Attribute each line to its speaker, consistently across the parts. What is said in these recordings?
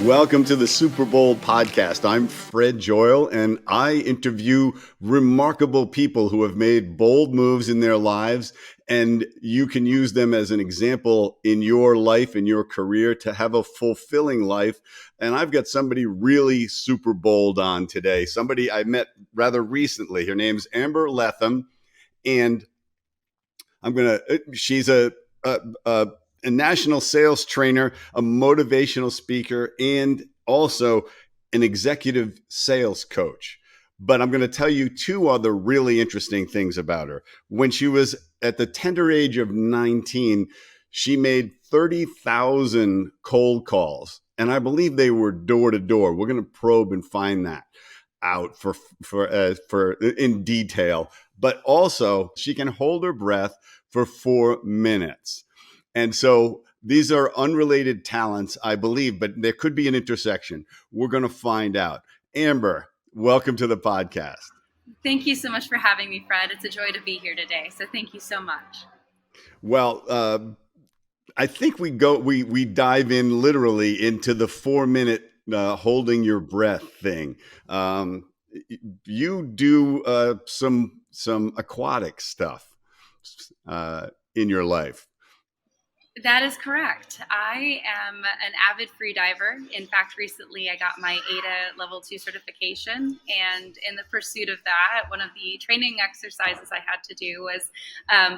Speaker 1: Welcome to the Superbold podcast. I'm Fred Joyal, and I interview remarkable people who have made bold moves in their lives, and you can use them as an example in your life, in your career, to have a fulfilling life. And I've got somebody really super bold on today, somebody I met rather recently. Her name's Amber Lethem, and she's a national sales trainer, a motivational speaker, and also an executive sales coach. But I'm going to tell you two other really interesting things about her. When she was at the tender age of 19, she made 30,000 cold calls. And I believe they were door to door. We're going to probe and find that out for in detail. But also, she can hold her breath for 4 minutes. And so these are unrelated talents, I believe, but there could be an intersection. We're going to find out. Amber, welcome to the podcast.
Speaker 2: Thank you so much for having me, Fred. It's a joy to be here today. So thank you so much.
Speaker 1: Well, I think we dive in literally into the 4 minute holding your breath thing. You do some aquatic stuff in your life.
Speaker 2: That is correct. I am an avid free diver. In fact, recently I got my AIDA Level 2 certification. And in the pursuit of that, one of the training exercises I had to do was,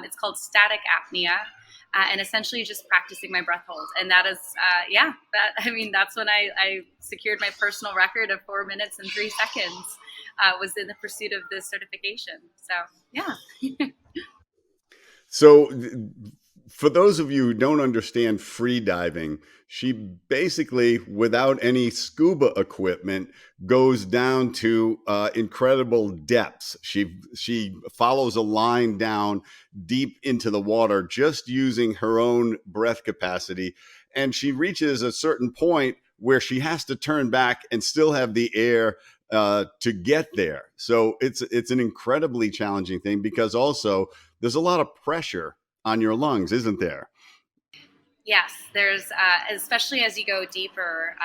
Speaker 2: it's called static apnea. And essentially just practicing my breath hold. And that is, that's when I secured my personal record of 4 minutes and 3 seconds, was in the pursuit of this certification. So, yeah.
Speaker 1: So for those of you who don't understand free diving, she basically, without any scuba equipment, goes down to incredible depths. She follows a line down deep into the water, just using her own breath capacity. And she reaches a certain point where she has to turn back and still have the air to get there. So it's an incredibly challenging thing, because also there's a lot of pressure on your lungs, isn't there?
Speaker 2: Yes, there's, especially as you go deeper,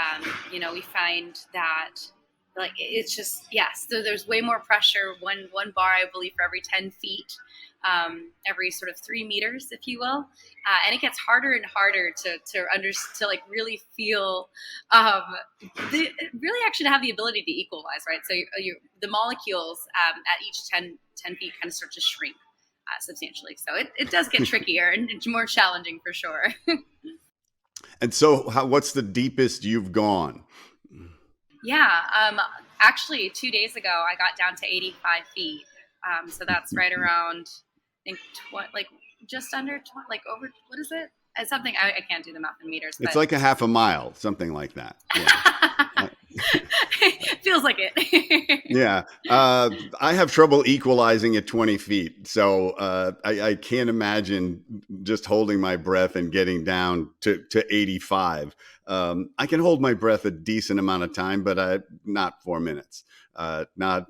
Speaker 2: we find that like it's just, yes, so there's way more pressure. One bar, I believe, for every 10 feet, every sort of 3 meters, if you will. And it gets harder and harder to like really feel, really actually have the ability to equalize, right? So the molecules at each 10 feet kind of start to shrink substantially. So it does get trickier and more challenging for sure.
Speaker 1: And so what's the deepest you've gone?
Speaker 2: Yeah. Actually 2 days ago, I got down to 85 feet. So that's right around, I think, just under, over, what is it? It's something, I can't do the math in meters.
Speaker 1: It's like a half a mile, something like that. Yeah.
Speaker 2: Feels like it.
Speaker 1: Yeah. I have trouble equalizing at 20 feet. So I can't imagine just holding my breath and getting down to 85. I can hold my breath a decent amount of time, but not 4 minutes, not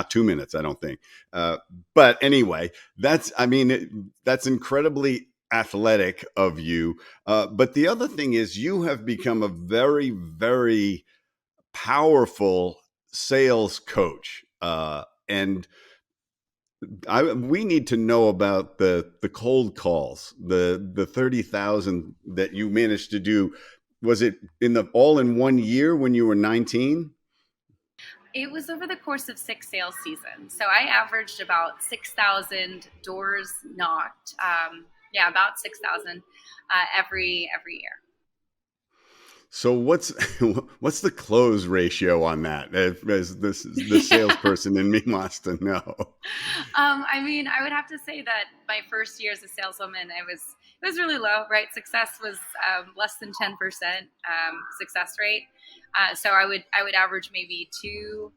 Speaker 1: 2 minutes, I don't think. But anyway, that's incredibly athletic of you. But the other thing is, you have become a very, very powerful sales coach. And we need to know about the cold calls, the 30,000 that you managed to do. Was it all in 1 year when you were 19?
Speaker 2: It was over the course of 6 sales seasons. So I averaged about 6,000 doors knocked. About 6,000 every year.
Speaker 1: So what's the close ratio on that? As the salesperson in me wants to know.
Speaker 2: I would have to say that my first year as a saleswoman, it was really low, right? Success was less than 10% success rate. So I would average maybe two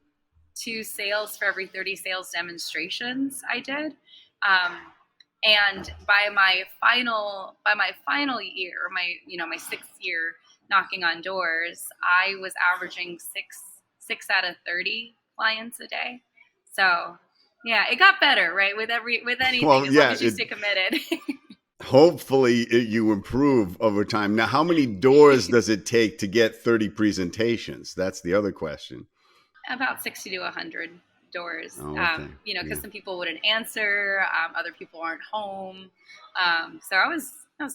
Speaker 2: sales for every 30 sales demonstrations I did. And by my final year, my 6th year knocking on doors, I was averaging six out of 30 clients a day. So yeah, it got better, right? With anything, as long as you stay committed.
Speaker 1: hopefully you improve over time. Now, how many doors does it take to get 30 presentations? That's the other question.
Speaker 2: About 60 to 100 doors.
Speaker 1: Oh, okay.
Speaker 2: Because
Speaker 1: Yeah.
Speaker 2: some people wouldn't answer, other people aren't home. So I was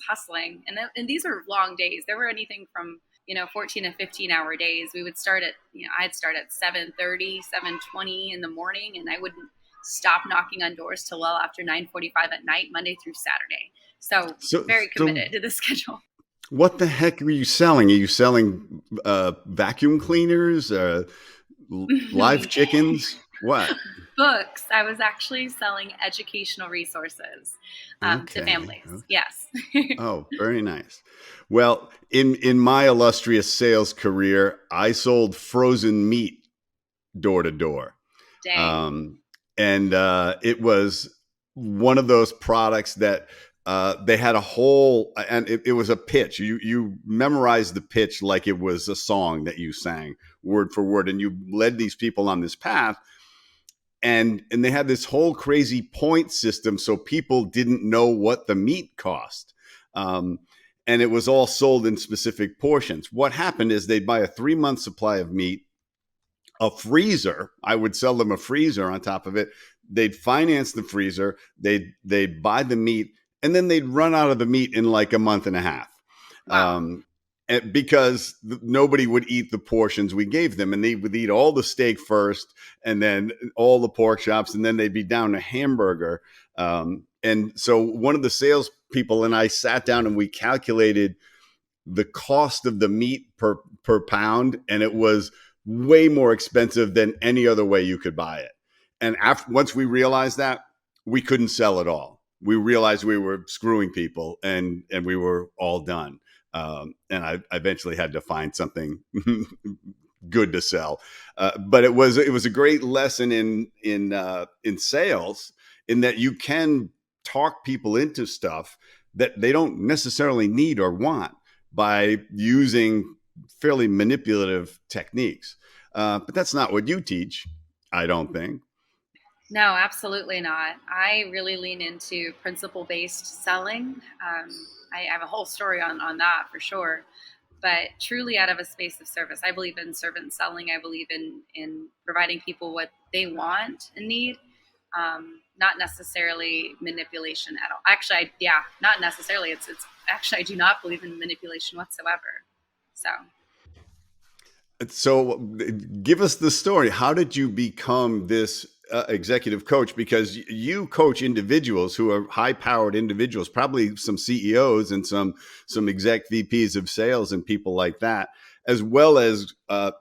Speaker 2: hustling, and these are long days. There were anything from 14 to 15-hour days. We would start at I'd start at 7:30, 7:20 in the morning, and I wouldn't stop knocking on doors till well after 9:45 at night, Monday through Saturday. So very
Speaker 1: So
Speaker 2: committed to the schedule.
Speaker 1: what the heck are you selling? Are you selling vacuum cleaners, live chickens? What?
Speaker 2: Books. I was actually selling educational resources to
Speaker 1: Okay.
Speaker 2: families. Yes.
Speaker 1: Oh, very nice. Well, in my illustrious sales career, I sold frozen meat door to door.
Speaker 2: Dang.
Speaker 1: Um, and it was one of those products that they had a whole, and it was a pitch. You memorized the pitch like it was a song that you sang word for word, and you led these people on this path. And they had this whole crazy point system, so people didn't know what the meat cost. Um, and it was all sold in specific portions. What happened is they'd buy a 3 month supply of meat, a freezer. I would sell them a freezer on top of it. They'd finance the freezer. They'd buy the meat, and then they'd run out of the meat in like a month and a half,
Speaker 2: Wow.
Speaker 1: because nobody would eat the portions we gave them, and they would eat all the steak first, and then all the pork chops, and then they'd be down to hamburger. And so one of the salespeople and I sat down and we calculated the cost of the meat per pound, and it was way more expensive than any other way you could buy it. And once we realized that, we couldn't sell at all. We realized we were screwing people, and we were all done. And I eventually had to find something good to sell. But it was a great lesson in sales, in that you can talk people into stuff that they don't necessarily need or want by using fairly manipulative techniques. But that's not what you teach, I don't think.
Speaker 2: No, absolutely not. I really lean into principle based selling. I have a whole story on that for sure. But truly out of a space of service. I believe in servant selling. I believe in providing people what they want and need, not necessarily manipulation at all. Actually, yeah, not necessarily. It's actually, I do not believe in manipulation whatsoever. So
Speaker 1: So, give us the story. How did you become this executive coach? Because you coach individuals who are high-powered individuals, probably some CEOs and some exec VPs of sales and people like that, as well as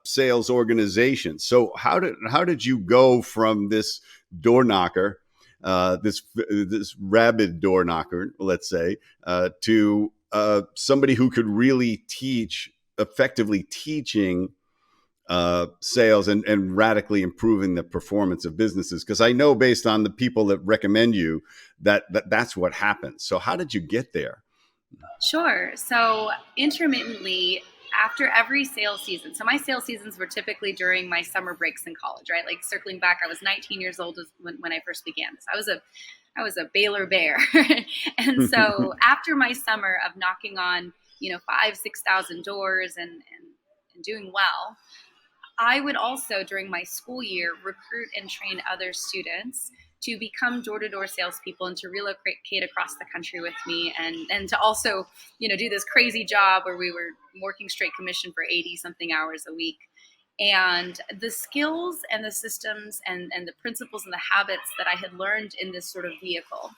Speaker 1: sales organizations. So, how did you go from this door knocker, this rabid door knocker, let's say, to somebody who could really teach, effectively teaching sales, and radically improving the performance of businesses? Because I know, based on the people that recommend you, that's what happens. So how did you get there?
Speaker 2: sure. So intermittently, after every sales season, so my sales seasons were typically during my summer breaks in college, right? Like circling back, I was 19 years old when I first began this. I was a Baylor Bear, and so after my summer of knocking on 5,000 6,000 doors and doing well, I would also, during my school year, recruit and train other students to become door-to-door salespeople and to relocate across the country with me, and to also, do this crazy job where we were working straight commission for 80 something hours a week. And the skills and the systems and the principles and the habits that I had learned in this sort of vehicle,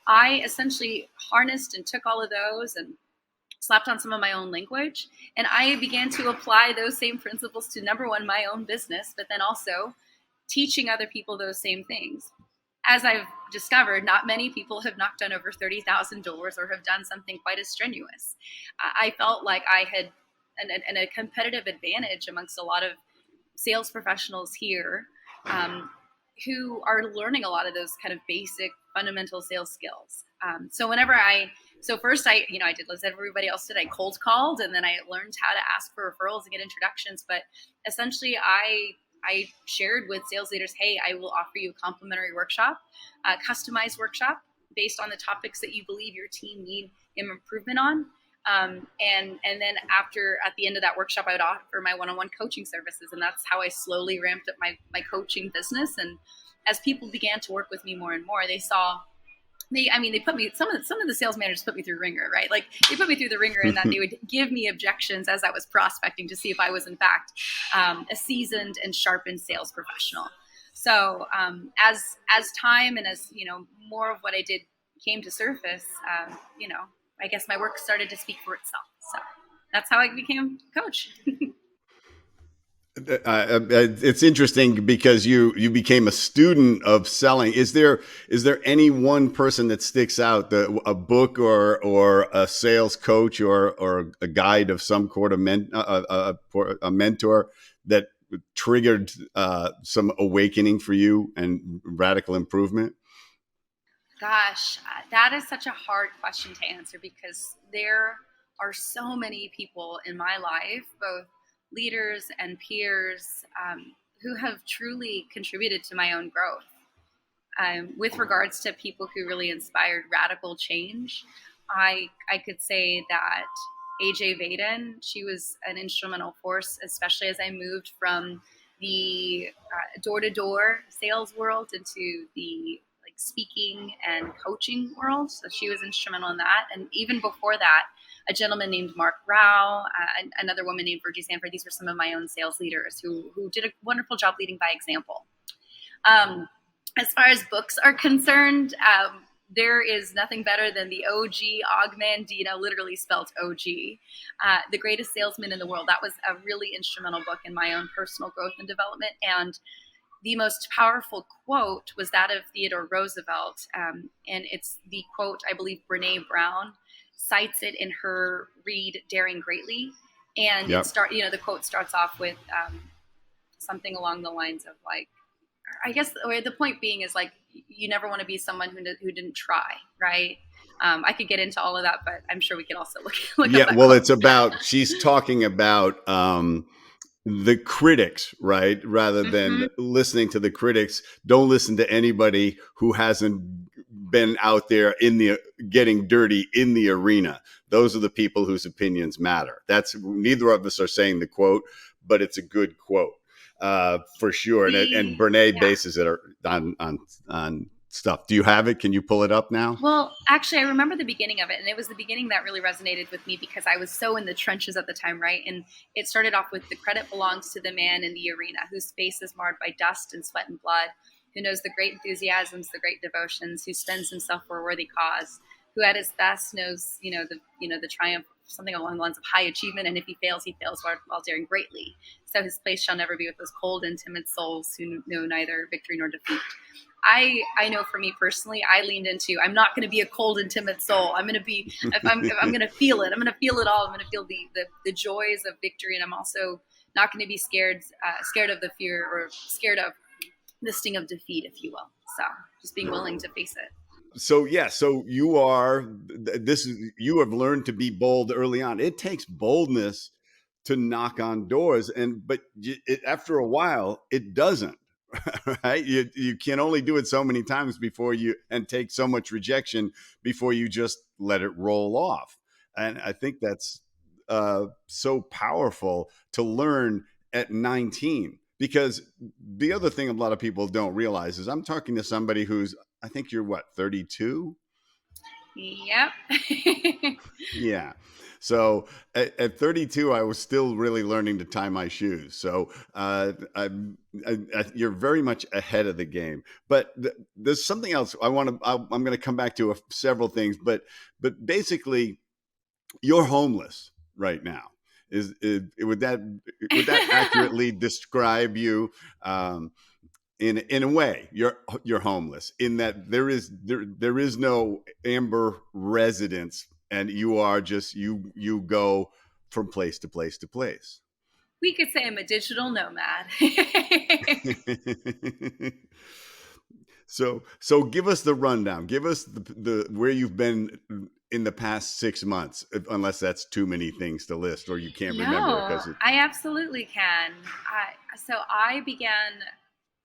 Speaker 2: I essentially harnessed and took all of those and slapped on some of my own language. And I began to apply those same principles to, number one, my own business, but then also teaching other people those same things. As I've discovered, not many people have knocked on over 30,000 doors or have done something quite as strenuous. I felt like I had a competitive advantage amongst a lot of sales professionals here, um, who are learning a lot of those kind of basic fundamental sales skills. So first I did as everybody else did. I cold called, and then I learned how to ask for referrals and get introductions. But essentially, I shared with sales leaders, hey, I will offer you a complimentary workshop, a customized workshop based on the topics that you believe your team need improvement on. And then at the end of that workshop, I would offer my one-on-one coaching services, and that's how I slowly ramped up my coaching business. And as people began to work with me more and more, they saw they put me, some of the sales managers put me through ringer, right? Like they put me through the ringer, and that they would give me objections as I was prospecting to see if I was in fact a seasoned and sharpened sales professional. So as time and as more of what I did came to surface, I guess my work started to speak for itself. So that's how I became a coach.
Speaker 1: It's interesting because you became a student of selling. Is there any one person that sticks out, a book or a sales coach or a guide of some sort of a mentor that triggered some awakening for you and radical improvement?
Speaker 2: Gosh, that is such a hard question to answer because there are so many people in my life, both leaders and peers, who have truly contributed to my own growth. With regards to people who really inspired radical change, I could say that AJ Vaden, she was an instrumental force, especially as I moved from the door-to-door sales world into the speaking and coaching world. So she was instrumental in that. And even before that, a gentleman named Mark Rao, another woman named Virgie Sanford. These were some of my own sales leaders who did a wonderful job leading by example. As far as books are concerned, there is nothing better than the OG Og Mandino, literally spelled OG, The Greatest Salesman in the World. That was a really instrumental book in my own personal growth and development. And the most powerful quote was that of Theodore Roosevelt. And it's the quote, I believe Brene Brown cites it in her read Daring Greatly. And
Speaker 1: Yep.
Speaker 2: The quote starts off with something along the lines of I guess the point being is you never want to be someone who didn't try, right? I could get into all of that, but I'm sure we could also look
Speaker 1: Yeah,
Speaker 2: up that
Speaker 1: well,
Speaker 2: quote.
Speaker 1: she's talking about the critics, right? Rather than
Speaker 2: Mm-hmm.
Speaker 1: listening to the critics, don't listen to anybody who hasn't been out there getting dirty in the arena. Those are the people whose opinions matter. That's neither of us are saying the quote, but it's a good quote for sure. And Brene bases it on stuff. Do you have it? Can you pull it up now?
Speaker 2: Well, actually, I remember the beginning of it, and it was the beginning that really resonated with me because I was so in the trenches at the time, right? And it started off with the credit belongs to the man in the arena whose face is marred by dust and sweat and blood, who knows the great enthusiasms, the great devotions, who spends himself for a worthy cause, who at his best knows, the triumph, something along the lines of high achievement, and if he fails while daring greatly. So his place shall never be with those cold and timid souls who know neither victory nor defeat. I know for me personally, I leaned into, I'm not going to be a cold and timid soul. I'm going to be, if I'm going to feel it, I'm going to feel it all. I'm going to feel the joys of victory. And I'm also not going to be scared of the fear or scared of the sting of defeat, if you will. So just being willing to face it.
Speaker 1: So you have learned to be bold early on. It takes boldness to knock on doors, but after a while, it doesn't. Right? You can only do it so many times and take so much rejection before you just let it roll off. And I think that's so powerful to learn at 19. Because the other thing a lot of people don't realize is I'm talking to somebody who's, I think you're 32?
Speaker 2: Yep.
Speaker 1: Yeah. So at 32, I was still really learning to tie my shoes. So you're very much ahead of the game. But there's something else I'm going to come back to several things. But basically, you're homeless right now. Would that accurately describe you? In a way, you're homeless in that there is no Amber residence, and you are just you go from place to place to place.
Speaker 2: We could say I'm a digital nomad.
Speaker 1: So give us the rundown. Give us the where you've been in the past 6 months, unless that's too many things to list or you can't remember.
Speaker 2: No, I absolutely can.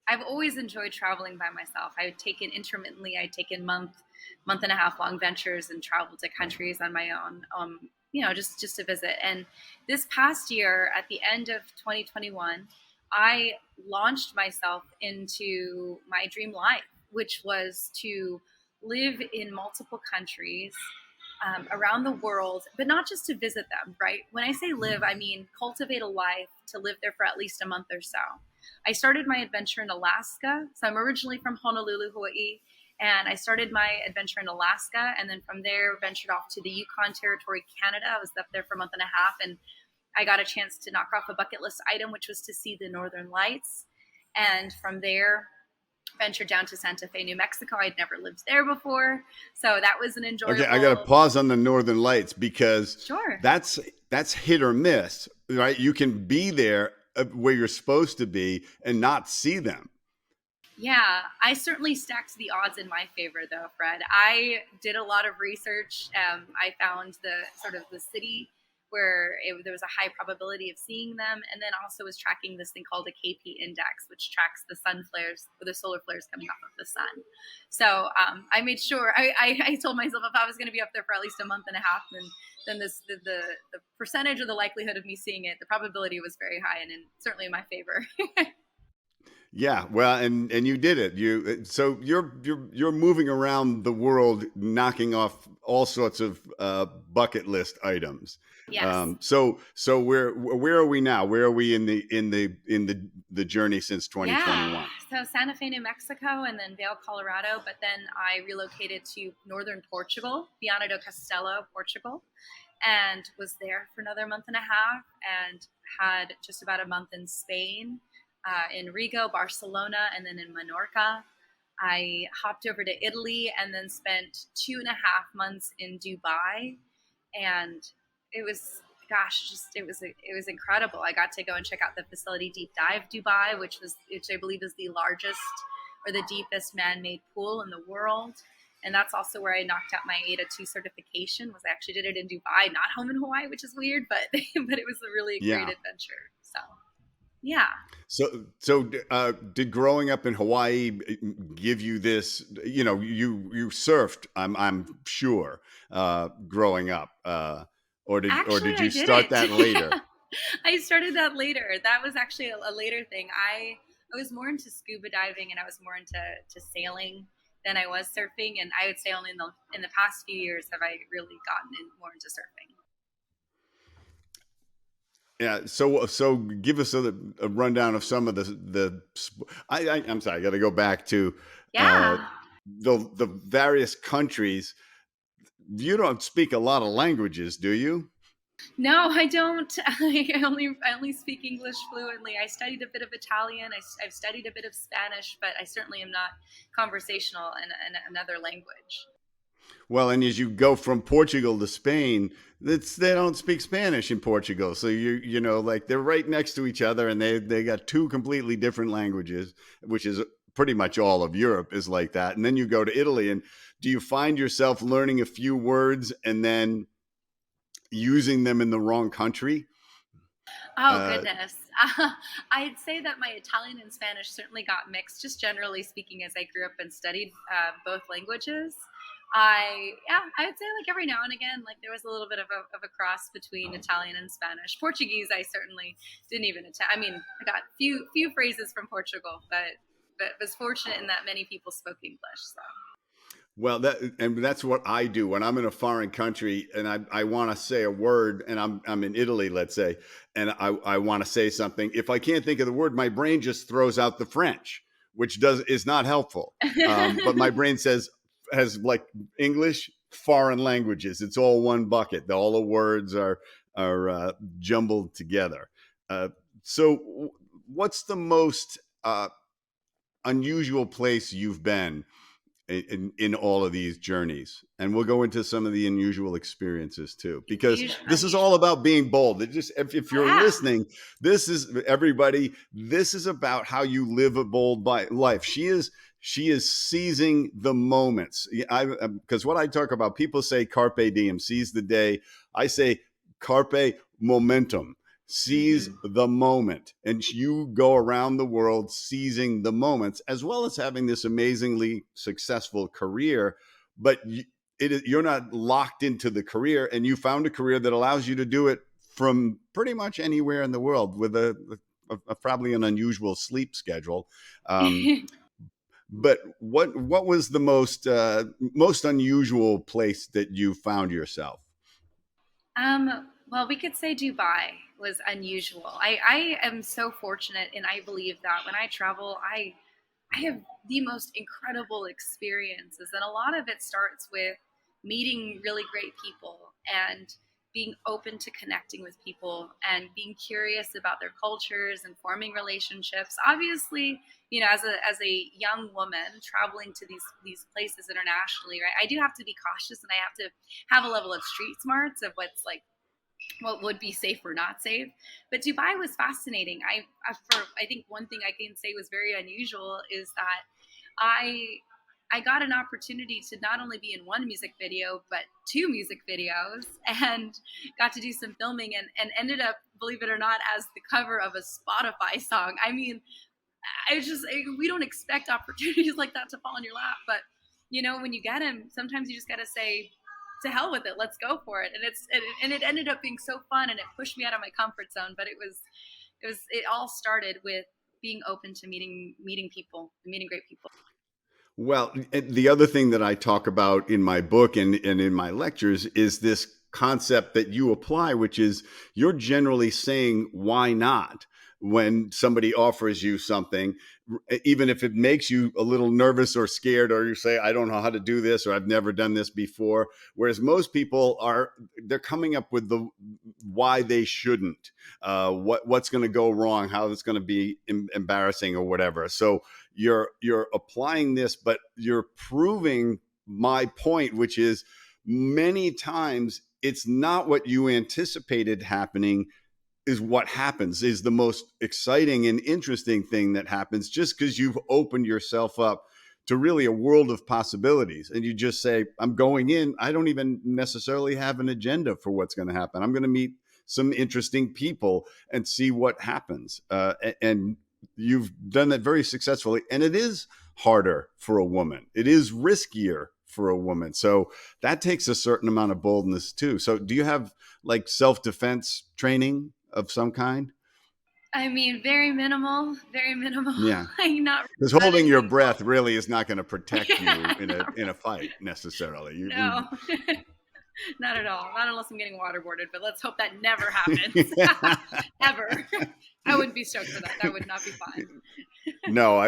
Speaker 2: I've always enjoyed traveling by myself. I'd taken intermittently, I'd taken month and a half long ventures and traveled to countries on my own, just to visit. And this past year, at the end of 2021, I launched myself into my dream life, which was to live in multiple countries around the world, but not just to visit them, right? When I say live, I mean cultivate a life to live there for at least a month or so. I started my adventure in Alaska. So I'm originally from Honolulu, Hawaii, and I started my adventure in Alaska, and then from there ventured off to the Yukon Territory, Canada. I was up there for a month and a half, and I got a chance to knock off a bucket list item, which was to see the Northern Lights. And from there, ventured down to Santa Fe, New Mexico. I'd never lived there before, so that was an
Speaker 1: Okay, I got to
Speaker 2: enjoyable.
Speaker 1: pause on the Northern Lights because
Speaker 2: Sure.
Speaker 1: that's hit or miss, right? You can be there where you're supposed to be and not see them.
Speaker 2: Yeah, I certainly stacked the odds in my favor, though, Fred. I did a lot of research. I found the sort of the city where there was a high probability of seeing them, and then also was tracking this thing called a KP index, which tracks the sun flares or the solar flares coming off of the sun. So I made sure I told myself if I was going to be up there for at least a month and a half, then the percentage or the likelihood of me seeing it, the probability was very high and certainly in my favor.
Speaker 1: Yeah, well, and you did it. So you're moving around the world, knocking off all sorts of bucket list items.
Speaker 2: Yes.
Speaker 1: So where are we now? Where are we in the journey since
Speaker 2: Yeah.
Speaker 1: 2021?
Speaker 2: So Santa Fe, New Mexico, and then Vail, Colorado. But then I relocated to northern Portugal, Viana do Castelo, Portugal, and was there for another month and a half and had just about a month in Spain, in Rigo, Barcelona, and then in Menorca. I hopped over to Italy and then spent 2.5 months in Dubai, and it was it was incredible. I got to go and check out the facility Deep Dive Dubai, which I believe is the largest or the deepest man-made pool in the world. And that's also where I knocked out my AIDA 2 certification. Was I actually did it in Dubai, not home in Hawaii, which is weird, but but it was a really great
Speaker 1: Yeah.
Speaker 2: adventure. So yeah.
Speaker 1: So did growing up in Hawaii give you this? You know, you surfed. I'm sure growing up, or
Speaker 2: Actually,
Speaker 1: did
Speaker 2: I
Speaker 1: you start
Speaker 2: didn't.
Speaker 1: that later?
Speaker 2: I started that later. That was actually a later thing. I was more into scuba diving and I was more into sailing than I was surfing. And I would say only in the past few years have I really gotten more into surfing.
Speaker 1: Yeah. So give us a rundown of some of I'm sorry. I got to go back to uh,
Speaker 2: Yeah.
Speaker 1: the various countries. You don't speak a lot of languages, do you?
Speaker 2: No, I don't. I only speak English fluently. I studied a bit of Italian. I've studied a bit of Spanish, but I certainly am not conversational in another language.
Speaker 1: Well, and as you go from Portugal to Spain, they don't speak Spanish in Portugal. So you know like they're right next to each other, and they got two completely different languages, which is pretty much all of Europe is like that. And then you go to Italy, and do you find yourself learning a few words and then using them in the wrong country?
Speaker 2: Oh
Speaker 1: Uh,
Speaker 2: goodness. I'd say that my Italian and Spanish certainly got mixed, just generally speaking, as I grew up and studied both languages. I would say like every now and again, like there was a little bit of a cross between Italian and Spanish. Portuguese, I certainly didn't even attempt. I mean, I got few phrases from Portugal, but was fortunate in that many people spoke English. So
Speaker 1: Well, that's what I do when I'm in a foreign country and I want to say a word, and I'm in Italy, let's say, and I want to say something. If I can't think of the word, my brain just throws out the French, which is not helpful. But my brain has like English, foreign languages. It's all one bucket. All the words are jumbled together. Uh, so, what's the most unusual place you've been in all of these journeys? And we'll go into some of the unusual experiences too, because this is all
Speaker 2: unusual.
Speaker 1: about being bold. It just, if
Speaker 2: Oh
Speaker 1: you're
Speaker 2: yeah.
Speaker 1: listening, this is about how you live a bold life. She is seizing the moments. Because what I talk about, people say carpe diem, seize the day. I say carpe momentum, seize
Speaker 2: Mm-hmm.
Speaker 1: the moment. And you go around the world seizing the moments, as well as having this amazingly successful career. but you're not locked into the career, and you found a career that allows you to do it from pretty much anywhere in the world with a probably an unusual sleep schedule. Um, but what was the most unusual place that you found yourself?
Speaker 2: Well, we could say Dubai was unusual. I am so fortunate, and I believe that when I travel, I have the most incredible experiences, and a lot of it starts with meeting really great people and being open to connecting with people and being curious about their cultures and forming relationships. Obviously, as a young woman traveling to these places internationally, right? I do have to be cautious, and I have to have a level of street smarts of what would be safe or not safe. But Dubai was fascinating. I think one thing I can say was very unusual is that I I got an opportunity to not only be in one music video but two music videos, and got to do some filming, and ended up, believe it or not, as the cover of a Spotify song. I mean, we don't expect opportunities like that to fall in your lap, but when you get them, sometimes you just got to say, to hell with it, let's go for it. And it ended up being so fun, and it pushed me out of my comfort zone. But it all started with being open to meeting people, meeting great people.
Speaker 1: Well, the other thing that I talk about in my book and in my lectures is this concept that you apply, which is you're generally saying, why not? When somebody offers you something, even if it makes you a little nervous or scared, or you say, I don't know how to do this, or I've never done this before. Whereas most people they're coming up with the why they shouldn't, what's going to go wrong, how it's going to be embarrassing or whatever. So you're applying this, but you're proving my point, which is many times it's not what you anticipated happening is what happens, is the most exciting and interesting thing that happens, just because you've opened yourself up to really a world of possibilities. And you just say, I'm going in, I don't even necessarily have an agenda for what's going to happen. I'm going to meet some interesting people and see what happens. And you've done that very successfully. And it is harder for a woman, it is riskier for a woman. So that takes a certain amount of boldness too. So do you have like self-defense training of some kind?
Speaker 2: I mean, very minimal, very minimal.
Speaker 1: Yeah.
Speaker 2: Like,
Speaker 1: Because
Speaker 2: not
Speaker 1: holding your
Speaker 2: anything
Speaker 1: breath
Speaker 2: close.
Speaker 1: really is not going to protect you in
Speaker 2: Not
Speaker 1: a fight necessarily.
Speaker 2: No, not at all. Not unless I'm getting waterboarded, but let's hope that never happens.
Speaker 1: You
Speaker 2: Ever. I wouldn't be stoked for that. That would not be fun.
Speaker 1: No,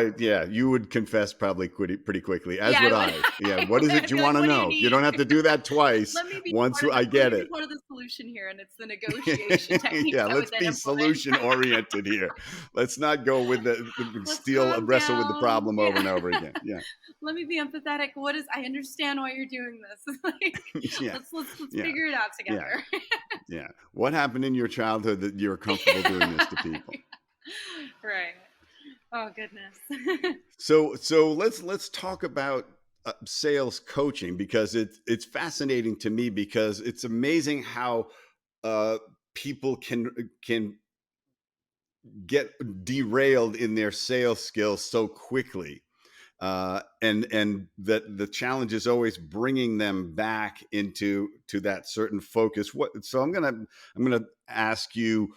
Speaker 1: you would confess probably pretty quickly, as
Speaker 2: Yeah, I
Speaker 1: would
Speaker 2: would.
Speaker 1: I. Yeah,
Speaker 2: I
Speaker 1: what is
Speaker 2: would
Speaker 1: it you
Speaker 2: be like,
Speaker 1: want to
Speaker 2: what do you
Speaker 1: know? You don't
Speaker 2: need?
Speaker 1: have to do that twice.
Speaker 2: Let me be
Speaker 1: Once I
Speaker 2: let me
Speaker 1: get
Speaker 2: be
Speaker 1: it.
Speaker 2: part of the solution here, and it's the negotiation techniques
Speaker 1: Yeah,
Speaker 2: I would
Speaker 1: let's
Speaker 2: then
Speaker 1: be
Speaker 2: implement.
Speaker 1: solution oriented here. Let's not go with the
Speaker 2: Let's
Speaker 1: still
Speaker 2: calm
Speaker 1: wrestle with the
Speaker 2: down.
Speaker 1: problem over
Speaker 2: Yeah.
Speaker 1: and over again. Yeah.
Speaker 2: Let me be empathetic. I understand why you're doing this. Like,
Speaker 1: Yeah.
Speaker 2: let's
Speaker 1: Yeah.
Speaker 2: figure it out
Speaker 1: Yeah.
Speaker 2: together.
Speaker 1: Yeah. What happened in your childhood that you're comfortable doing this to people?
Speaker 2: Right. Oh goodness.
Speaker 1: So let's talk about sales coaching, because it's fascinating to me, because it's amazing how uh, people can get derailed in their sales skills so quickly, and that the challenge is always bringing them back to that certain focus. So I'm gonna ask you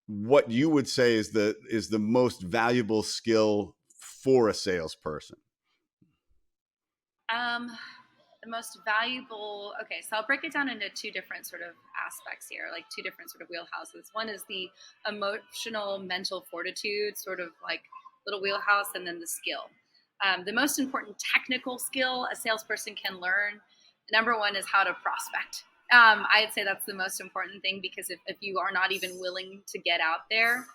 Speaker 1: what you would say is the most valuable skill for a salesperson.
Speaker 2: um, the most valuable. Okay, so I'll break it down into two different sort of aspects here, like two different sort of wheelhouses. One is the emotional, mental fortitude, sort of like little wheelhouse, and then the skill. The most important technical skill a salesperson can learn, number one, is how to prospect. I'd say that's the most important thing, because if you are not even willing to get out there,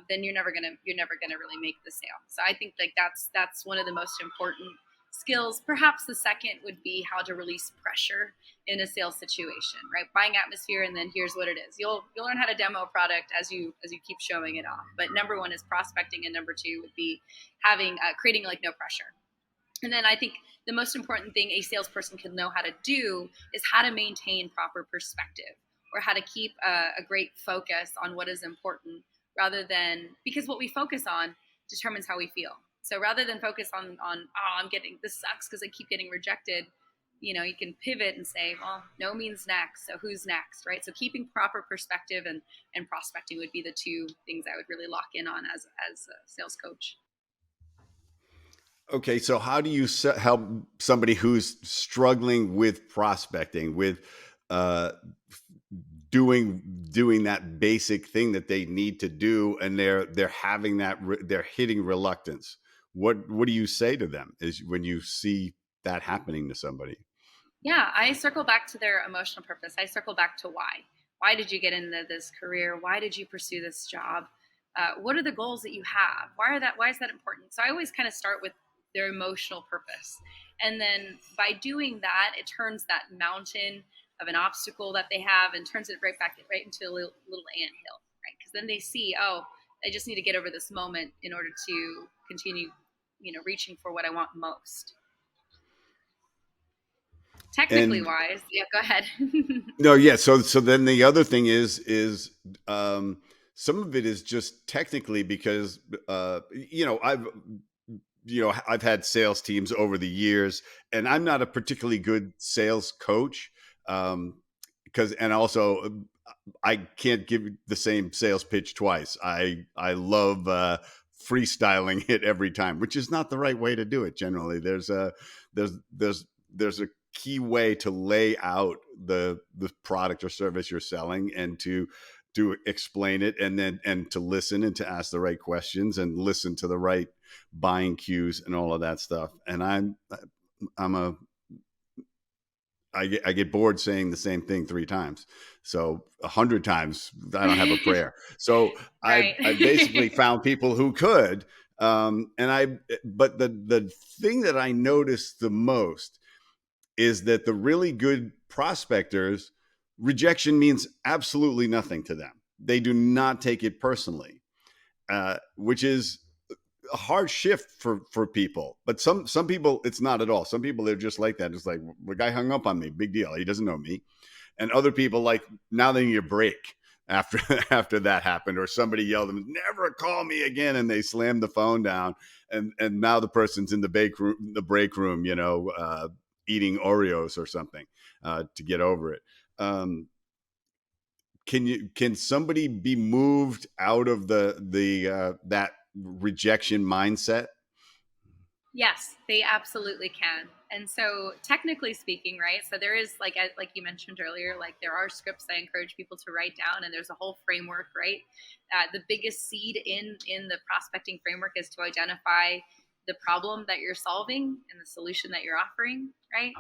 Speaker 2: then you're never gonna really make the sale. So I think like that's one of the most important skills. Perhaps the second would be how to release pressure in a sales situation, right? Buying atmosphere, and then here's what it is. You'll learn how to demo a product as you keep showing it off. But number one is prospecting, and number two would be having creating like no pressure. And then I think the most important thing a salesperson can know how to do is how to maintain proper perspective, or how to keep a great focus on what is important, rather than, because what we focus on determines how we feel. So rather than focus on oh, I'm getting this sucks because I keep getting rejected, you can pivot and say, well, no means next, so who's next, right? So keeping proper perspective and prospecting would be the two things I would really lock in on as a sales coach.
Speaker 1: Okay, so how do you help somebody who's struggling with prospecting, with uh, doing that basic thing that they need to do, and they're having they're hitting reluctance? What do you say to them is when you see that happening to somebody?
Speaker 2: Yeah, I circle back to their emotional purpose. I circle back to why. Why did you get into this career? Why did you pursue this job? What are the goals that you have? Why is that important? So I always kind of start with their emotional purpose, and then by doing that, it turns that mountain of an obstacle that they have and turns it right into a little anthill, right? Because then they see, oh, I just need to get over this moment in order to continue, reaching for what I want most. Technically
Speaker 1: And
Speaker 2: wise, yeah, go ahead.
Speaker 1: no, yeah. So then the other thing is some of it is just technically because I've had sales teams over the years, and I'm not a particularly good sales coach. Because and also I can't give the same sales pitch twice. I love freestyling it every time, which is not the right way to do it. Generally, there's there's a key way to lay out the product or service you're selling, and to explain it, and then and to listen and to ask the right questions and listen to the right buying cues and all of that stuff. And I'm a I get bored saying the same thing 3 times. So 100 times I don't have a prayer. So
Speaker 2: Right.
Speaker 1: I basically found people who could. But the thing that I noticed the most is that the really good prospectors, rejection means absolutely nothing to them. They do not take it personally, which is a hard shift for people. But some people it's not at all. Some people they're just like that. It's like, the guy hung up on me, big deal, he doesn't know me. And other people, like, now they need a break after after that happened, or somebody yelled at them, never call me again, and they slammed the phone down, and now the person's in the break room, eating Oreos or something, to get over it. Can somebody be moved out of the that rejection mindset?
Speaker 2: Yes, they absolutely can. And so, technically speaking, right? So there is like you mentioned earlier, like there are scripts I encourage people to write down, and there's a whole framework, right? The biggest seed in the prospecting framework is to identify the problem that you're solving and the solution that you're offering, right?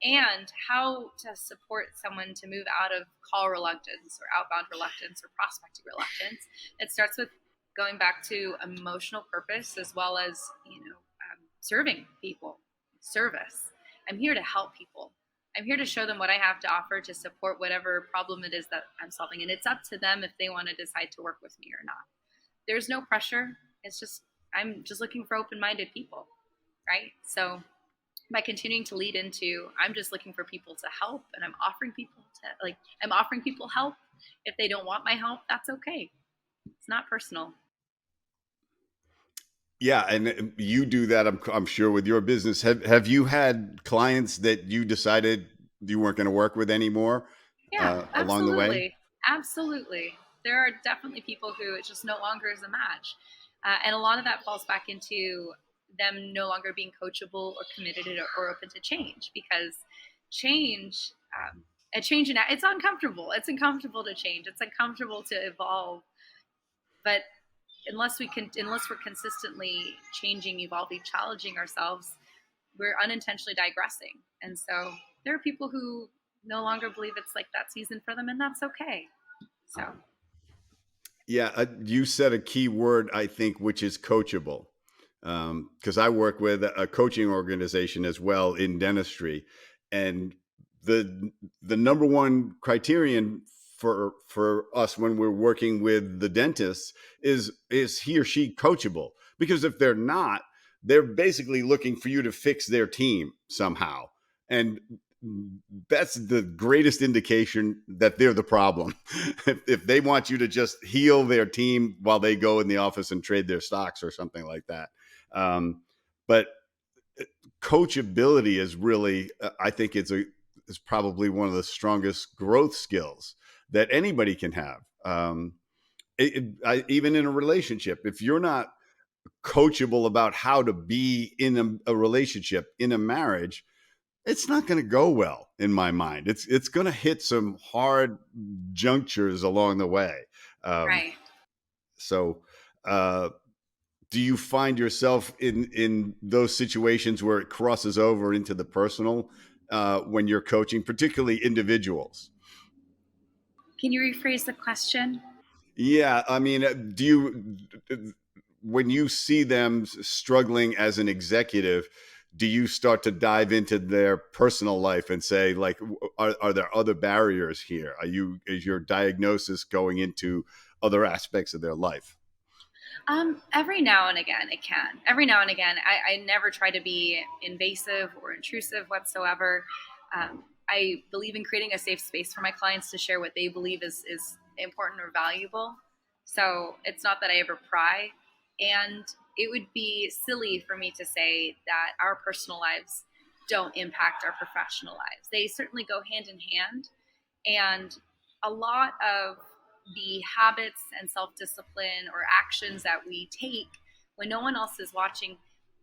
Speaker 2: And how to support someone to move out of call reluctance or outbound reluctance or prospecting reluctance. It starts with going back to emotional purpose as well as serving people, service. I'm here to help people. I'm here to show them what I have to offer to support whatever problem it is that I'm solving. And it's up to them if they want to decide to work with me or not. There's no pressure. I'm just looking for open minded people, right? So by continuing to lead into, I'm just looking for people to help, and I'm offering people help. If they don't want my help, that's okay. It's not personal.
Speaker 1: Yeah, and you do that, I'm sure, with your business. Have you had clients that you decided you weren't going to work with anymore
Speaker 2: Yeah,
Speaker 1: along the way?
Speaker 2: absolutely. Absolutely. There are definitely people who it just no longer is a match. And a lot of that falls back into them no longer being coachable or committed or open to change, because change, a change in it's uncomfortable. It's uncomfortable to change. It's uncomfortable to evolve. But unless we're consistently changing, evolving, challenging ourselves, we're unintentionally digressing. And so there are people who no longer believe it's like that season for them, and that's okay. So,
Speaker 1: Yeah, you said a key word, I think, which is coachable. Because I work with a coaching organization as well in dentistry, and the number one criterion for us when we're working with the dentists is he or she coachable? Because if they're not, they're basically looking for you to fix their team somehow, and that's the greatest indication that they're the problem. If they want you to just heal their team while they go in the office and trade their stocks or something like that. But coachability is really, I think is probably one of the strongest growth skills that anybody can have. Even in a relationship, if you're not coachable about how to be in a relationship, in a marriage, it's not going to go well in my mind. It's going to hit some hard junctures along the way. Um,
Speaker 2: Right.
Speaker 1: so, uh, do you find yourself in those situations where it crosses over into the personal when you're coaching, particularly individuals?
Speaker 2: Can you rephrase the question?
Speaker 1: Yeah, I mean, do you, when you see them struggling as an executive, do you start to dive into their personal life and say, like, are there other barriers here? Is your diagnosis going into other aspects of their life?
Speaker 2: Every now and again, it can. Every now and again, I never try to be invasive or intrusive whatsoever. I believe in creating a safe space for my clients to share what they believe is important or valuable. So it's not that I ever pry. And it would be silly for me to say that our personal lives don't impact our professional lives. They certainly go hand in hand. And a lot of the habits and self discipline or actions that we take when no one else is watching,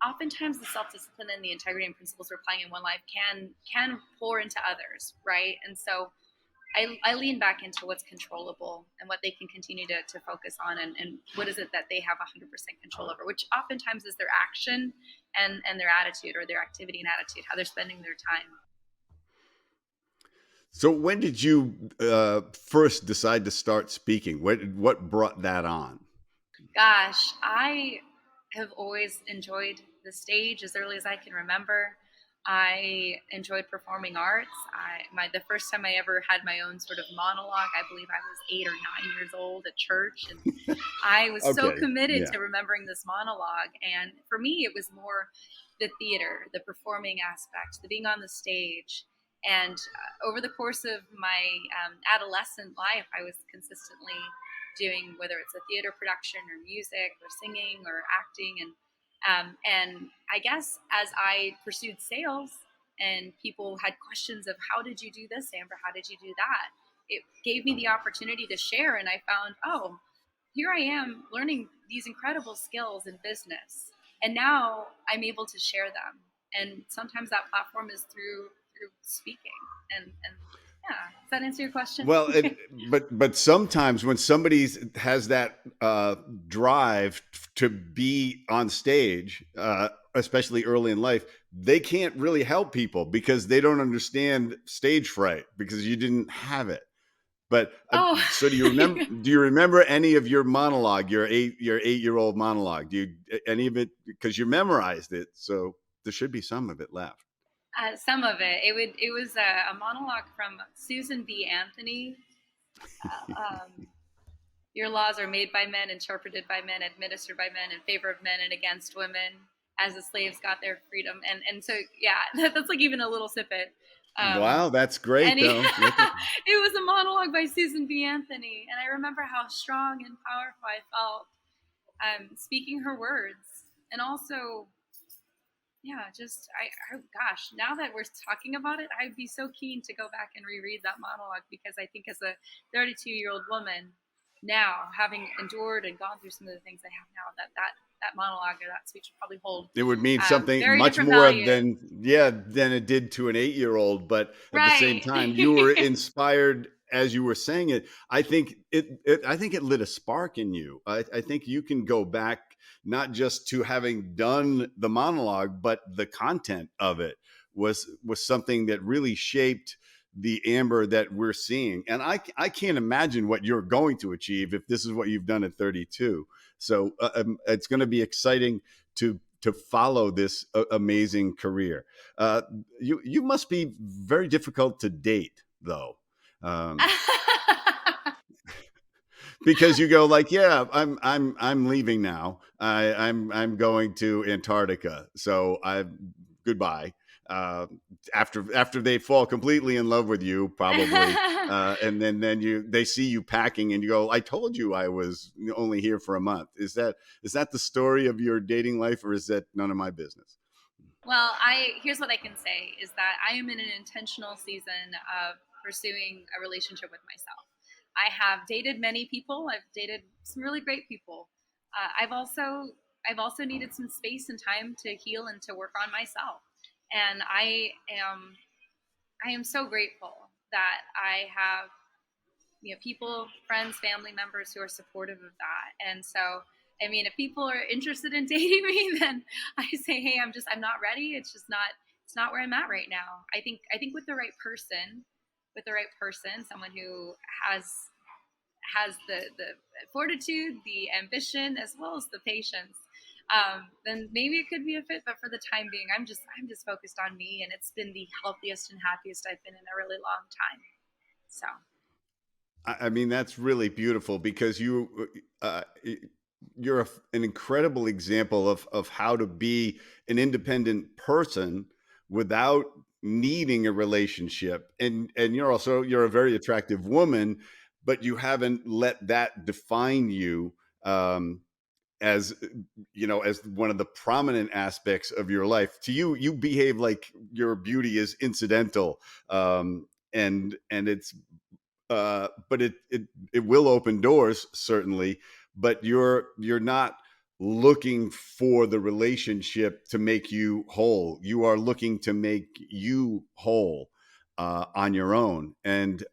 Speaker 2: oftentimes the self discipline and the integrity and principles we're applying in one life can pour into others, right? And so I lean back into what's controllable and what they can continue to focus on, and what is it that they have 100% control over, which oftentimes is their action and their attitude, or their activity and attitude, how they're spending their time.
Speaker 1: So, when did you first decide to start speaking? What brought that on?
Speaker 2: Gosh, I have always enjoyed the stage as early as I can remember. I enjoyed performing arts. The first time I ever had my own sort of monologue, I believe I was 8 or 9 years old at church, and I was so
Speaker 1: Okay,
Speaker 2: committed
Speaker 1: yeah.
Speaker 2: to remembering this monologue. And for me, it was more the theater, the performing aspect, the being on the stage. And over the course of my adolescent life, I was consistently doing, whether it's a theater production or music or singing or acting. And I guess as I pursued sales and people had questions of, how did you do this, Amber? How did you do that? It gave me the opportunity to share. And I found, oh, here I am learning these incredible skills in business. And now I'm able to share them. And sometimes that platform is through speaking. And yeah, does that answer your question?
Speaker 1: Well, but sometimes when somebody has that drive to be on stage, especially early in life, they can't really help people because they don't understand stage fright because you didn't have it. But
Speaker 2: Oh,
Speaker 1: so do you remember? Do you remember any of your monologue, your 8-year old monologue? Do you any of it, because you memorized it? So there should be some of it left.
Speaker 2: some of it. It was a monologue from Susan B. Anthony. Your laws are made by men, interpreted by men, administered by men, in favor of men and against women, as the slaves got their freedom. And so yeah, that's like even a little snippet. Um,
Speaker 1: Wow, that's great
Speaker 2: and
Speaker 1: though.
Speaker 2: it was a monologue by Susan B. Anthony, and I remember how strong and powerful I felt speaking her words, and also, yeah, just gosh, now that we're talking about it, I'd be so keen to go back and reread that monologue, because I think as a 32-year-old woman now, having endured and gone through some of the things I have now, that monologue or that speech would probably hold
Speaker 1: It would mean something
Speaker 2: very
Speaker 1: much
Speaker 2: different
Speaker 1: more
Speaker 2: value.
Speaker 1: than, yeah, than it did to an 8-year-old. But at the same
Speaker 2: Right.
Speaker 1: time, you were inspired as you were saying it. I think it lit a spark in you. I think you can go back not just to having done the monologue, but the content of it was something that really shaped the Amber that we're seeing. And I can't imagine what you're going to achieve if this is what you've done at 32. So it's going to be exciting to follow this amazing career. Uh, you must be very difficult to date, though, because you go like, yeah, I'm leaving now. I'm going to Antarctica, so I goodbye. Uh, after they fall completely in love with you, probably, and then they see you packing, and you go, I told you I was only here for a month. Is that the story of your dating life, or is that none of my business?
Speaker 2: Well, I here's what I can say is that I am in an intentional season of pursuing a relationship with myself. I have dated many people. I've dated some really great people. I've also needed some space and time to heal and to work on myself. And I am so grateful that I have people, friends, family members who are supportive of that. And so, I mean, if people are interested in dating me, then I say, hey, I'm not ready. It's not where I'm at right now. I think with the right person, someone who has the fortitude, the ambition, as well as the patience. Then maybe it could be a fit. But for the time being, I'm just focused on me, and it's been the healthiest and happiest I've been in a really long time. So
Speaker 1: I mean, that's really beautiful because uh, you're an incredible example of how to be an independent person without needing a relationship, and you're a very attractive woman, but you haven't let that define you. As as one of the prominent aspects of your life. To you, you behave like your beauty is incidental, and it's but it will open doors, certainly, but you're not looking for the relationship to make you whole. You are looking to make you whole on your own. And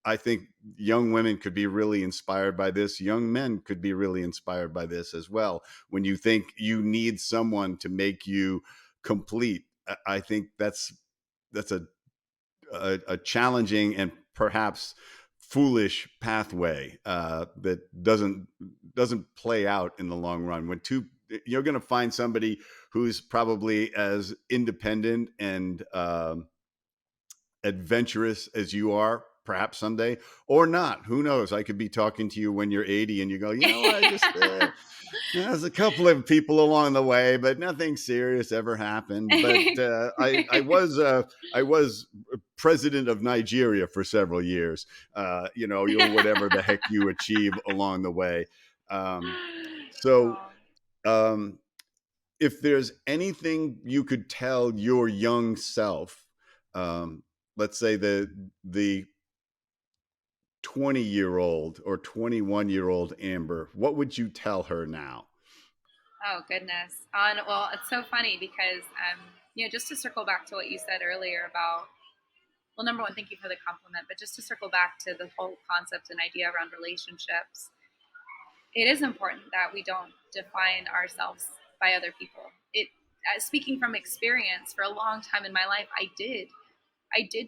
Speaker 1: I think young women could be really inspired by this. Young men could be really inspired by this as well. When you think you need someone to make you complete, I think that's a challenging and perhaps foolish pathway that doesn't play out in the long run. When two You're going to find somebody who's probably as independent and adventurous as you are, perhaps someday, or not. Who knows? I could be talking to you when you're 80 and you go, I just there's a couple of people along the way, but nothing serious ever happened. But I was president of Nigeria for several years. You're whatever the heck you achieve along the way. Um, so
Speaker 2: oh,
Speaker 1: um, if there's anything you could tell your young self, um, let's say the 20-year-old or 21-year-old Amber, what would you tell her now?
Speaker 2: oh goodness. Well, it's so funny because just to circle back to what you said earlier about, well, number one, thank you for the compliment, but just to circle back to the whole concept and idea around relationships, it is important that we don't define ourselves by other people. Speaking from experience, for a long time in my life, I did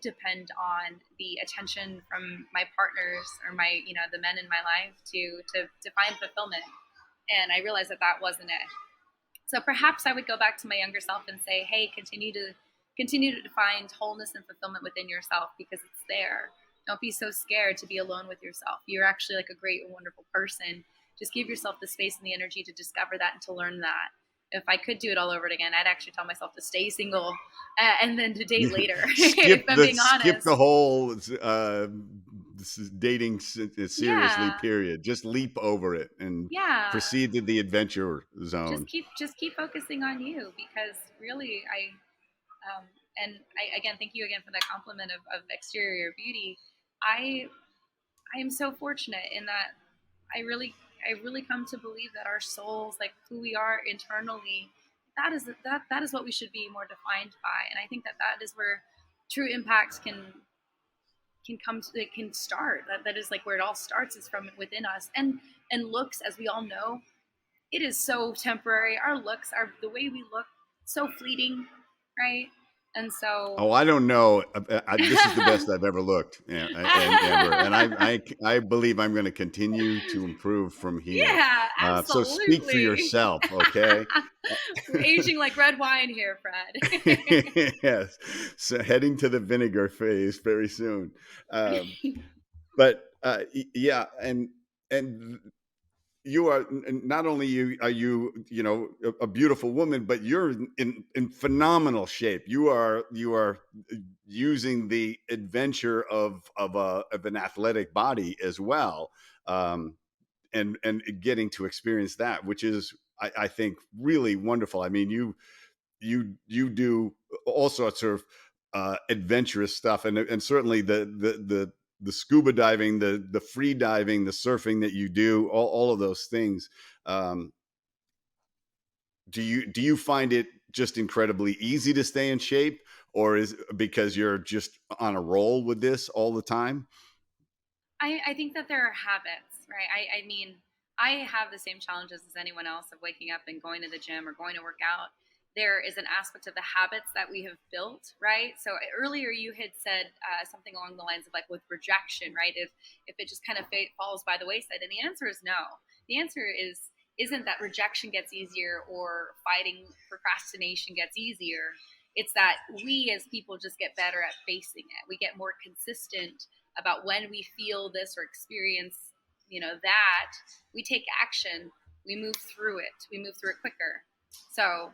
Speaker 2: depend on the attention from my partners or the men in my life to find fulfillment, and I realized that that wasn't it. So perhaps I would go back to my younger self and say, hey, continue to find wholeness and fulfillment within yourself because it's there. Don't be so scared to be alone with yourself. You're actually like a great and wonderful person. Just give yourself the space and the energy to discover that and to learn that. If I could do it all over again, I'd actually tell myself to stay single and then to date later, if I'm being
Speaker 1: Skip
Speaker 2: honest.
Speaker 1: the whole dating seriously
Speaker 2: Yeah.
Speaker 1: period. Just leap over it and
Speaker 2: Yeah.
Speaker 1: proceed to the adventure
Speaker 2: Just
Speaker 1: zone.
Speaker 2: keep focusing on you because really and I again thank you again for that compliment of exterior beauty. I I am so fortunate in that I really I really come to believe that our souls, like who we are internally, that is what we should be more defined by. And I think that that is where true impact can come to it can start. That is like where it all starts is from within us. And looks, as we all know, it is so temporary. Our looks are the way we look so fleeting, right? And so
Speaker 1: Oh, I don't know. This is the best I've ever looked, and Amber, and I believe I'm going to continue to improve from here.
Speaker 2: yeah,
Speaker 1: So speak for
Speaker 2: absolutely.
Speaker 1: yourself, okay?
Speaker 2: We're aging like red wine here, Fred.
Speaker 1: Yes. So heading to the vinegar phase very soon. But yeah, and you are not only are you a beautiful woman, but you're in phenomenal shape. You are using the adventure of an athletic body as well, and getting to experience that, which is I think really wonderful. I mean, you do all sorts of adventurous stuff, and certainly the scuba diving, the free diving, the surfing that you do, all of those things. Um, do you find it just incredibly easy to stay in shape, or is because you're just on a roll with this all the time?
Speaker 2: I think that there are habits, right? I mean, I have the same challenges as anyone else of waking up and going to the gym or going to work out. There is an aspect of the habits that we have built, right? So earlier you had said something along the lines of like with rejection, right? If it just kind of falls by the wayside, and the answer is no. The answer is isn't that rejection gets easier or fighting procrastination gets easier. It's that we as people just get better at facing it. We get more consistent about when we feel this or experience, that we take action, we move through it, quicker. So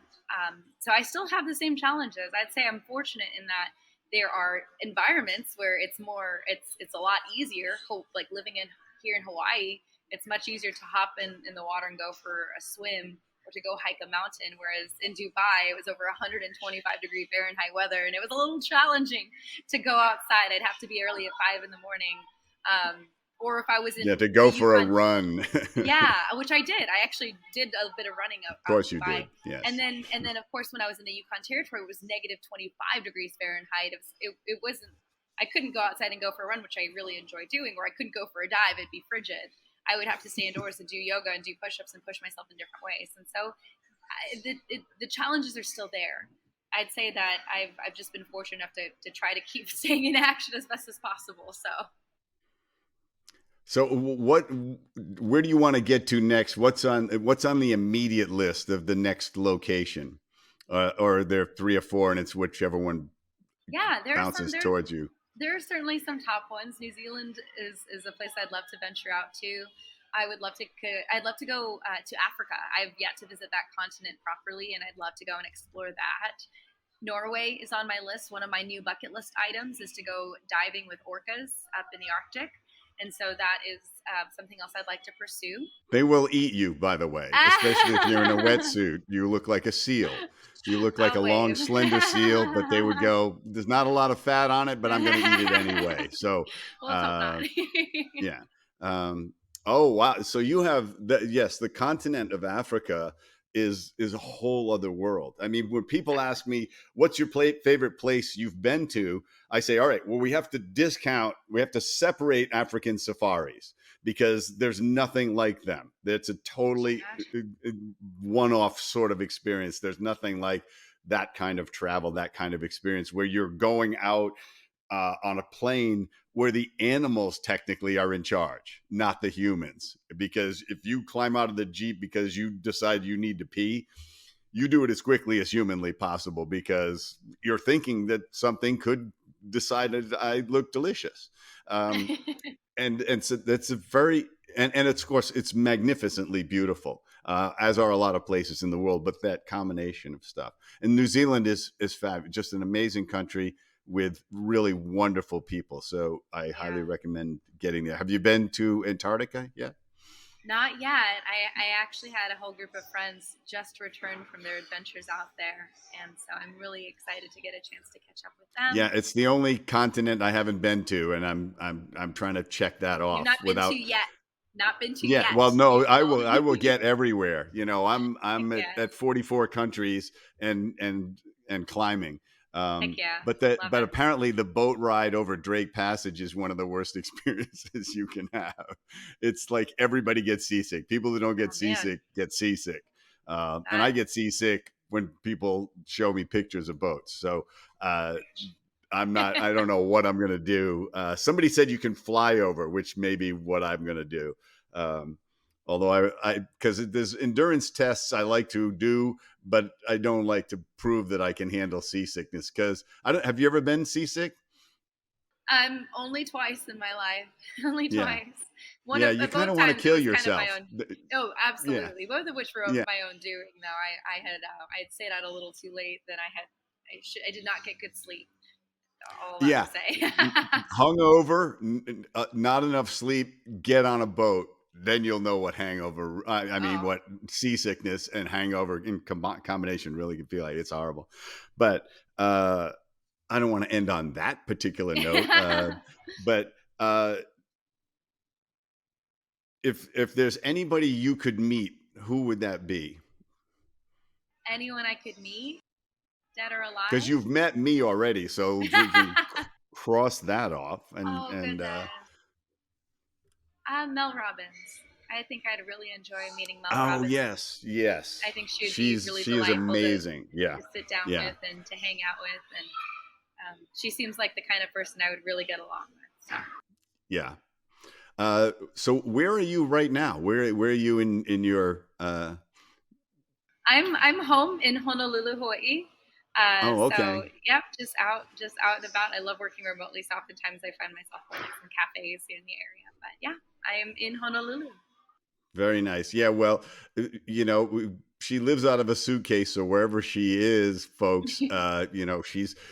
Speaker 2: I still have the same challenges. I'd say I'm fortunate in that there are environments where it's a lot easier. Like living in here in Hawaii, it's much easier to hop in the water and go for a swim or to go hike a mountain. Whereas in Dubai, it was over 125-degree Fahrenheit weather, and it was a little challenging to go outside. I'd have to be early at 5 in the morning. Or if I was
Speaker 1: Yeah,
Speaker 2: in
Speaker 1: to
Speaker 2: the
Speaker 1: go for a
Speaker 2: Yukon,
Speaker 1: run. Of
Speaker 2: yeah, which I did. I actually did a bit of running out in
Speaker 1: course you
Speaker 2: Dubai,
Speaker 1: did. Yes.
Speaker 2: and then of course when I was in the Yukon Territory, it was negative 25 degrees Fahrenheit. It wasn't. I couldn't go outside and go for a run, which I really enjoy doing, or I couldn't go for a dive. It'd be frigid. I would have to stay indoors and do yoga and do push-ups and push myself in different ways. And so the challenges are still there. I'd say that I've just been fortunate enough to try to keep staying in action as best as possible.
Speaker 1: So where do you want to get to next? What's on the immediate list of the next location? Or are there three or four and it's whichever one
Speaker 2: Yeah,
Speaker 1: bounces towards you?
Speaker 2: there are certainly some top ones. New Zealand is a place I'd love to venture out to. I'd love to go to Africa. I've yet to visit that continent properly, and I'd love to go and explore that. Norway is on my list. One of my new bucket list items is to go diving with orcas up in the Arctic, and so that is something else I'd like to pursue.
Speaker 1: They will eat you, by the way, especially if you're in a wetsuit. You look like a seal. You look like
Speaker 2: Oh
Speaker 1: a long,
Speaker 2: wait.
Speaker 1: slender seal, but they would go, there's not a lot of fat on it, but I'm going to eat it anyway. So,
Speaker 2: Well, let's hope not.
Speaker 1: uh, yeah. Oh, wow. So you have yes, the continent of Africa is a whole other world. I mean, when people ask me, what's your favorite place you've been to? I say, all right, well, we have to separate African safaris because there's nothing like them. It's a totally one-off sort of experience. There's nothing like that kind of travel, that kind of experience where you're going out on a plane where the animals technically are in charge, not the humans. Because if you climb out of the Jeep because you decide you need to pee, you do it as quickly as humanly possible because you're thinking that something could decide that I look delicious. And so that's a very and it's, of course, it's magnificently beautiful, as are a lot of places in the world. But that combination of stuff, and New Zealand is fabulous, just an amazing country with really wonderful people. So I highly
Speaker 2: Yeah.
Speaker 1: recommend getting there. Have you been to Antarctica yet?
Speaker 2: Not yet. I actually had a whole group of friends just return from their adventures out there, and so I'm really excited to get a chance to catch up with them.
Speaker 1: Yeah, it's the only continent I haven't been to, and I'm trying to check that
Speaker 2: You've
Speaker 1: off
Speaker 2: not been to
Speaker 1: without.
Speaker 2: yet. Not been to
Speaker 1: Yeah,
Speaker 2: yet.
Speaker 1: well,
Speaker 2: You
Speaker 1: no, I
Speaker 2: will.
Speaker 1: will get everywhere. I'm
Speaker 2: Heck yeah.
Speaker 1: at 44 countries and climbing.
Speaker 2: Heck yeah. Love
Speaker 1: But
Speaker 2: it.
Speaker 1: apparently the boat ride over Drake Passage is one of the worst experiences you can have. It's like everybody gets seasick. People who don't
Speaker 2: Oh
Speaker 1: get
Speaker 2: man.
Speaker 1: seasick get seasick, and
Speaker 2: That
Speaker 1: I get seasick when people show me pictures of boats. So uh, I'm not. I don't know what I'm gonna do. Somebody said you can fly over, which may be what I'm gonna do. Um, Although I because there's endurance tests I like to do, but I don't like to prove that I can handle seasickness. Because I don't. Have you ever been seasick?
Speaker 2: only twice in my life. Only
Speaker 1: Yeah,
Speaker 2: twice.
Speaker 1: yeah. You kind
Speaker 2: Both
Speaker 1: of want to
Speaker 2: times it
Speaker 1: kill
Speaker 2: was kind of my
Speaker 1: yourself.
Speaker 2: own. Oh,
Speaker 1: Yeah,
Speaker 2: absolutely. Both of which were of
Speaker 1: yeah,
Speaker 2: my own doing. Though I had stayed out a little too late. Then I did not get good sleep. All that to
Speaker 1: yeah.
Speaker 2: say.
Speaker 1: Hungover, not enough sleep. Get on a boat. then you'll know what hangover. I mean,
Speaker 2: Oh.
Speaker 1: what seasickness and hangover in combination really can feel like. It's horrible, but I don't want to end on that particular note. But if there's anybody you could meet, who would that be?
Speaker 2: Anyone I could meet, dead or
Speaker 1: Because
Speaker 2: alive?
Speaker 1: you've met me already, so we can cross that off.
Speaker 2: Oh goodness. Mel Robbins. I think I'd really enjoy meeting Mel
Speaker 1: Oh
Speaker 2: Robbins.
Speaker 1: yes, yes,
Speaker 2: I think she would be really
Speaker 1: she is
Speaker 2: delightful
Speaker 1: amazing. Yeah,
Speaker 2: to sit down
Speaker 1: yeah,
Speaker 2: with and to hang out with, and she seems like the kind of person I would really get along with. So
Speaker 1: yeah. So where are you right now? Where are you in your?
Speaker 2: I'm home in Honolulu, Hawaii.
Speaker 1: Oh,
Speaker 2: So
Speaker 1: okay.
Speaker 2: yep, just out and about. I love working remotely, so oftentimes I find myself in some cafes here in the area. But yeah, I am in Honolulu.
Speaker 1: Very nice. Yeah. Well, she lives out of a suitcase, so wherever she is, folks,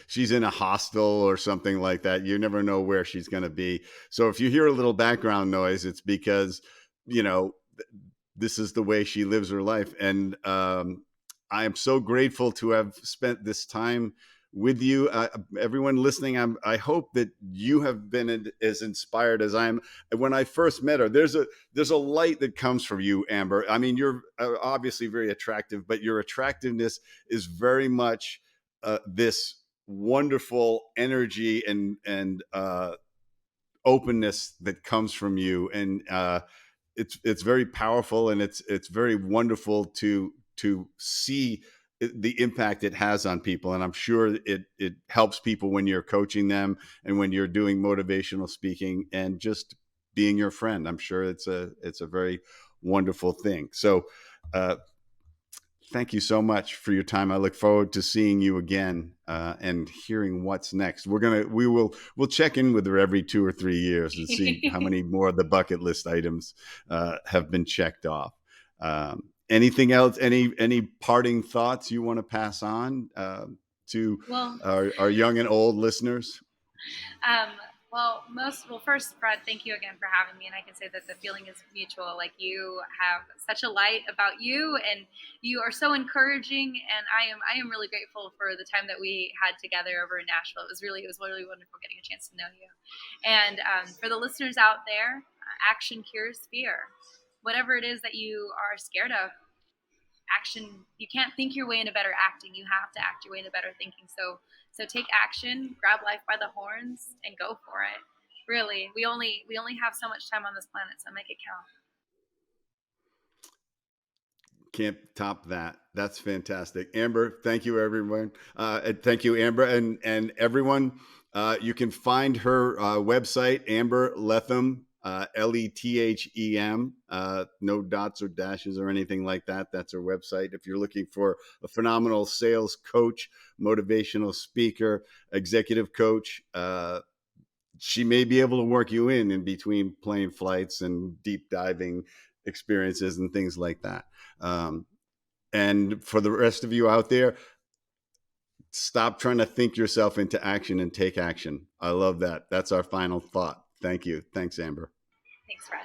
Speaker 1: she's in a hostel or something like that. You never know where she's going to be. So if you hear a little background noise, it's because you know this is the way she lives her life. And I am so grateful to have spent this time with you. Everyone listening, I hope that you have been as inspired as I am. When I first met her, there's a light that comes from you, Amber. I mean, you're obviously very attractive, but your attractiveness is very much this wonderful energy and openness that comes from you. And it's very powerful, and it's very wonderful to see the impact it has on people. And I'm sure it helps people when you're coaching them and when you're doing motivational speaking and just being your friend. I'm sure it's a very wonderful thing. So uh, thank you so much for your time. I look forward to seeing you again and hearing what's next. We'll check in with her every 2 or 3 years and see how many more of the bucket list items have been checked off. Anything else? Any parting thoughts you want to pass on to
Speaker 2: Well,
Speaker 1: our young and old listeners?
Speaker 2: Um, first, Brad, thank you again for having me. And I can say that the feeling is mutual. Like you have such a light about you, and you are so encouraging. And I am really grateful for the time that we had together over in Nashville. It was really wonderful getting a chance to know you. And for the listeners out there, action cures fear. Whatever it is that you are scared of, action. You can't think your way into better acting. You have to act your way into better thinking. So take action, grab life by the horns, and go for it. Really, we only have so much time on this planet, so make it count.
Speaker 1: Can't top that. That's fantastic. Amber, thank you, everyone. And thank you, Amber. And everyone, you can find her website, Amber Lethem, Lethem, no dots or dashes or anything like that. That's her website. If you're looking for a phenomenal sales coach, motivational speaker, executive coach, she may be able to work you in between plane flights and deep diving experiences and things like that. Um, and for the rest of you out there, stop trying to think yourself into action and take action. I love that. That's our final thought. Thank you. Thanks, Amber.
Speaker 2: Thanks, Fred.